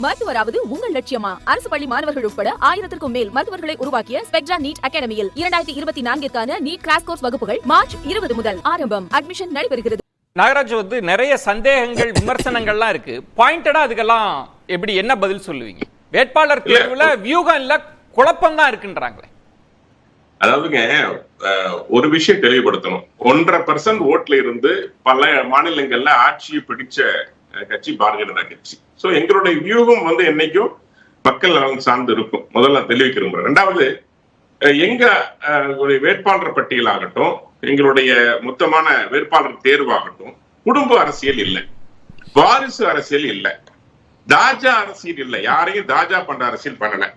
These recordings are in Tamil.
மருத்துவராவது உங்கள் லட்சியமா? அரசு பள்ளி மாணவர்கள் உட்பட 1000க்கும் மேல் மருத்துவர்களை உருவாக்கிய ஸ்பெக்ட்ரா நீட் அகாடமியில் 2024க்கான நீட் கிராஷ் கோர்ஸ் வகுப்புகள் மார்ச் 20 முதல் ஆரம்பம். அட்மிஷன் நடைபெறுகிறது. நாகராஜ், நிறைய சந்தேகங்கள் விமர்சனங்கள்லாம் இருக்கு. பாயிண்டடா அதுக்கெல்லாம் எப்படி என்ன பதில் சொல்லுவீங்க? வேட்பாளர் தேர்வுல வியூகம் இல்ல, குழப்பம் தான் இருக்குன்றாங்களே. அதாவதுங்க, ஒரு விஷயம் தெளிவுபடுத்தணும். 1.5% ஓட்ல இருந்து பல மாநிலங்கள்ல ஆட்சியை பிடிச்ச கட்சி பாரதிய ஜனதா கட்சி. சோ எங்களுடைய வியூகம் என்னைக்கும் மக்கள் நலன் சார்ந்து இருக்கும். முதல்ல தெளிவிக்க விரும்புறேன். ரெண்டாவது, எங்க வேட்பாளர் பட்டியலாகட்டும், எங்களுடைய மொத்தமான வேட்பாளர் தேர்வாகட்டும், குடும்ப அரசியல் இல்லை, வாரிசு அரசியல் இல்லை, தாஜா அரசியல் இல்லை. யாரையும் தாஜா பண்ற அரசியல் பண்ணல,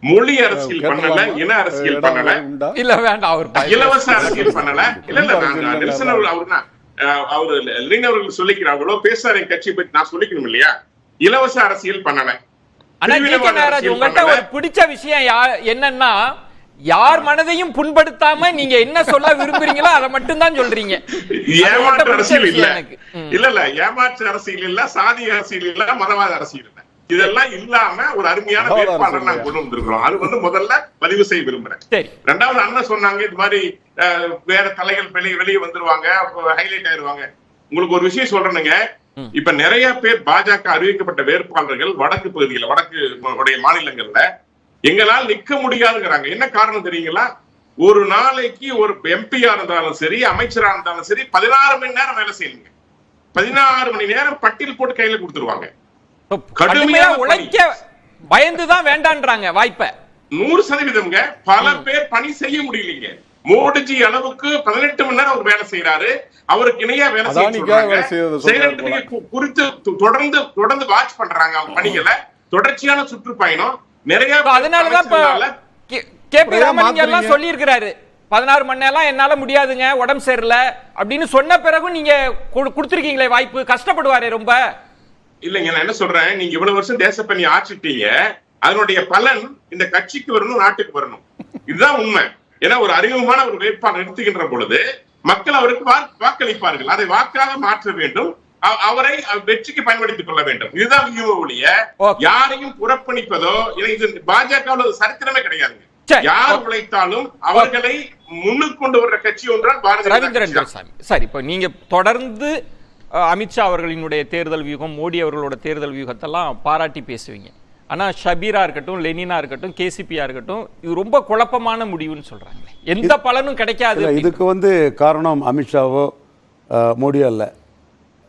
மொழி அரசியல் பண்ணல, இன அரசியல் பண்ணல, இல்ல வேண்டாம் அவர் இலவச அரசியல் பண்ணல. இல்ல நெல்சன் அவருனா அவரு லெனின் அவர்கள் சொல்லிக்கிறார்களோ பேசுறாரு கட்சி பத்தி, நான் சொல்லிக்கணும் இல்லையா? இலவச அரசியல் பண்ணல. உங்கள்கிட்ட ஒரு பிடிச்ச விஷயம் என்னன்னா, யார் மனதையும் புண்படுத்தாம நீங்க என்ன சொல்ல விரும்புறீங்களோ அதை மட்டும் தான் சொல்றீங்க. ஏமாற்று அரசியல் இல்ல, இல்ல ஏமாற்று அரசியல் இல்ல, சாதி அரசியல் இல்ல, மதவாத அரசியல் இல்ல. இதெல்லாம் இல்லாம ஒரு அருமையான வேட்பாளர் நாங்க கொண்டு வந்திருக்கிறோம். அது முதல்ல பதிவு செய்ய விரும்புறேன். ரெண்டாவது, அண்ணன் சொன்னாங்க இது மாதிரி வேற தலைகள் வெளியே வந்துருவாங்க, ஹைலைட் ஆயிருவாங்க. உங்களுக்கு ஒரு விஷயம் சொல்றேனுங்க. இப்ப நிறைய பேர் பாஜக அறிவிக்கப்பட்ட வேட்பாளர்கள் வடக்கு பகுதியில, வடக்கு மாநிலங்கள்ல எங்களால் நிக்க முடியாதுங்கிறாங்க. என்ன காரணம் தெரியுங்களா? ஒரு நாளைக்கு ஒரு எம்பியா இருந்தாலும் சரி, அமைச்சரா இருந்தாலும் சரி, 16 மணி நேரம் வேலை செய்யுங்க. 16 மணி நேரம் பட்டியல் போட்டு கையில கொடுத்துருவாங்க. கடுமையா உழைக்க பயந்துதான் வேண்டான்றாங்க வாய்ப்பை. 100% பல பேர் பணி செய்ய முடியலீங்க. மோடிஜி அளவுக்கு 18 மணி நேரம் அவர் வேலை செய்யறாரு. அவருக்கு இணையா வேலை செய்ய குறித்து தொடர்ந்து வாட்ச் பண்றாங்க. அவங்க பணிகளை தொடர்ச்சியான சுற்றுப்பயணம் நிறைய. அதனாலதான் கேபி ராமன் எல்லாம் சொல்லி இருக்கிறாரு, 16 மணி நேரம் என்னால முடியாதுங்க, உடம்பு சரியில்ல அப்படின்னு சொன்ன பிறகு நீங்க கொடுத்திருக்கீங்களே வாய்ப்பு. கஷ்டப்படுவாரே ரொம்ப. இல்லைங்க, நான் என்ன சொல்றேன், நீங்க இவ்வளவு வருஷம் தேசப்பணி ஆட்சிட்டீங்க, அதனுடைய பலன் இந்த கட்சிக்கு வரணும், நாட்டுக்கு வரணும். இதுதான் உண்மை. ஏன்னா ஒரு அறிமுகமான ஒரு வேட்பாளர் நிறுத்துகின்ற பொழுது மக்கள் அவருக்கு வாக்களிப்பார்கள். அதை வாக்காக மாற்ற வேண்டும், அவரை வெற்றிக்கு பயன்படுத்திக் கொள்ள வேண்டும். இதுதான் ஒழிய யாரையும் புறப்பணிப்பதோ இது பாஜக சரித்திரமே கிடையாதுங்க. யார் உழைத்தாலும் அவர்களை முன்னுக்கு கொண்டு வர்ற கட்சி ஒன்றால் பாரதிய ஜனதா. சரி, இப்ப நீங்க தொடர்ந்து அமித்ஷா அவர்களினுடைய தேர்தல் வியூகம், மோடி அவர்களோட தேர்தல் வியூகத்தெல்லாம் பாராட்டி பேசுவீங்க. ஆனா ஷபீரா இருக்கட்டும், லெனினா இருக்கட்டும், கேசிபியா இருக்கட்டும், இது ரொம்ப குழப்பமான முடிவுன்னு சொல்றாங்க. எந்த பலனும் கிடைக்காது. இதுக்கு காரணம் அமித்ஷாவோ மோடியோ இல்ல.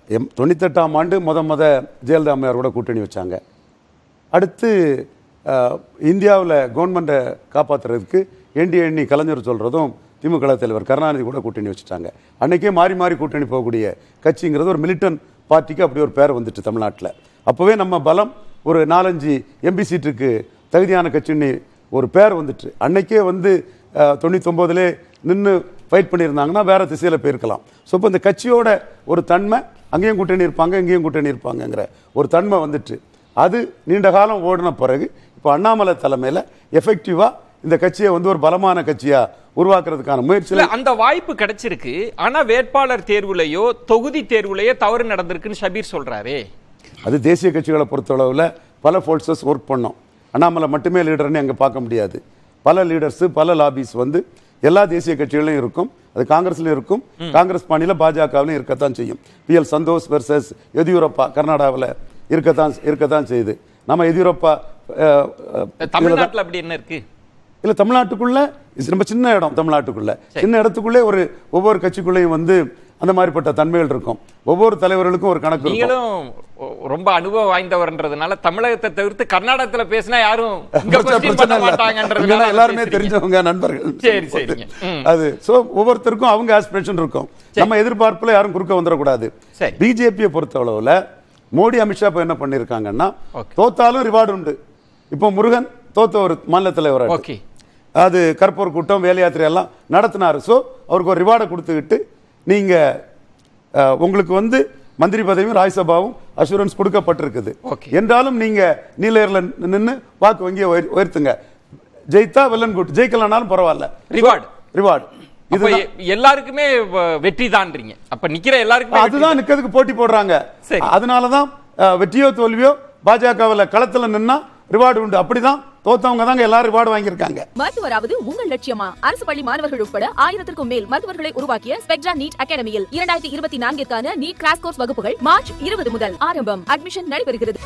98ஆம் ஆண்டு முத ஜெயலலிதா அம்மையாரோட கூட்டணி வச்சாங்க. அடுத்து இந்தியாவில் கவர்மெண்ட்டை காப்பாற்றுறதுக்கு என்டிஏ கலைஞர் சொல்றதும் திமுக தலைவர் கருணாநிதி கூட கூட்டணி வச்சுட்டாங்க. அன்னைக்கே மாறி மாறி கூட்டணி போகக்கூடிய கட்சிங்கிறது ஒரு மிலிட்டன் பார்ட்டிக்கு அப்படி ஒரு பேர் வந்துட்டு தமிழ்நாட்டில். அப்போவே நம்ம பலம் ஒரு 4-5 எம்பி சீட்டுக்கு தகுதியான கட்சின்னு ஒரு பேர் வந்துட்டு. அன்னைக்கே 99லே நின்று ஃபைட் பண்ணியிருந்தாங்கன்னா வேற திசையில் போயிருக்கலாம். ஸோ இப்போ இந்த கட்சியோட ஒரு தன்மை, அங்கேயும் கூட்டணி இருப்பாங்க, இங்கேயும் கூட்டணி இருப்பாங்கங்கிற ஒரு தன்மை வந்துட்டு, அது நீண்ட காலம் ஓடின பிறகு இப்போ அண்ணாமலை தலைமையில் எஃபெக்டிவாக இந்த கட்சியை ஒரு பலமான கட்சியா உருவாக்குறதுக்கான முயற்சியில அந்த வாய்ப்பு கிடைச்சிருக்கு. ஆனா வேட்பாளர் தேர்வுலையோ தொகுதி தேர்வுலையோ தவறு நடந்திருக்குன்னு ஷபீர் சொல்றாரு. அது தேசிய கட்சிகளை பொறுத்தளவுல பல ஃபோர்ஸஸ் ஒர்க் பண்ணோம். அண்ணாமலை மட்டுமே லீடர்னு அங்கே பார்க்க முடியாது. பல லீடர்ஸ், பல லாபிஸ் எல்லா தேசிய கட்சிகளையும் இருக்கும். அது காங்கிரஸ்லயும் இருக்கும், காங்கிரஸ் மாநில பாஜகவிலும் இருக்கத்தான் செய்யும். PL சந்தோஷ் வெர்சஸ் எதியூரப்பா கர்நாடகாவில் இருக்கத்தான் செய்யுது. நம்ம எதியூரப்பா தமிழ்நாட்டில் அப்படி என்ன இருக்கு? இல்ல, தமிழ்நாட்டுக்குள்ள ரொம்ப சின்ன இடம். தமிழ்நாட்டுக்குள்ள சின்ன இடத்துக்குள்ளே ஒவ்வொரு கட்சிக்குள்ளேயும் அந்த மாதிரிப்பட்ட தன்மைகள் இருக்கும். ஒவ்வொரு தலைவர்களுக்கும் ஒரு கணக்கு. நீங்களும் ரொம்ப அனுபவம் வாய்ந்தவர்ன்றதுனால தமிழகத்தை தவிர்த்து கர்நாடகத்துல பேசினா யாரும் எல்லாருமே தெரிஞ்சவங்க, நண்பர்கள். சரி சரி. அது சோ ஒவ்வொருத்தருக்கும் அவங்க ஆஸ்பிரேஷன் இருக்கும். நம்ம எதிர்பார்ப்புல யாரும் குறுக்க வந்துடக்கூடாது. பிஜேபியை பொறுத்த அளவுல மோடி அமித்ஷா இப்ப என்ன பண்ணிருக்காங்கன்னா, தோத்தாலும் ரிவார்டு உண்டு. இப்போ முருகன் தோத்த ஒரு மாநில தலைவர், அது கற்பூர் கூட்டம், வேலை யாத்திரை எல்லாம் நடத்தினாரு. ஸோ அவருக்கு ஒரு ரிவார்டை கொடுத்துக்கிட்டு, நீங்க உங்களுக்கு மந்திரி பதவியும் ராஜ்யசபாவும் அஷூரன்ஸ் கொடுக்கப்பட்டிருக்குது என்றாலும் நீங்க நீலர்ல நின்று வாக்கு வங்கியை உயர்த்துங்க. ஜெயித்தா வெல்லன் குட், ஜெயிக்கலனாலும் பரவாயில்ல, ரிவார்டு. இது எல்லாருக்குமே வெற்றி தான்றீங்க. அப்ப நிக்கிற எல்லாருக்குமே அதுதான் நிக்கிறதுக்கு போட்டி போடுறாங்க. அதனாலதான் வெற்றியோ தோல்வியோ பாஜகவில் களத்துல நின்னா ரிவார்டு உண்டு. அப்படிதான் தோத்தவங்க தாங்க எல்லாரும் ரிவார்டு வாங்கியிருக்காங்க. மருத்துவராவது உங்கள் லட்சியமா? அரசு பள்ளி மாணவர்கள் உட்பட 1000த்திற்கும் மேல் மருத்துவர்களை உருவாக்கிய ஸ்பெக்ட்ரா நீட் அகாடமியில் 2024க்கான நீட் கிராஷ் கோர்ஸ் வகுப்புகள் மார்ச் 20 முதல் ஆரம்பம். அட்மிஷன் நடைபெறுகிறது.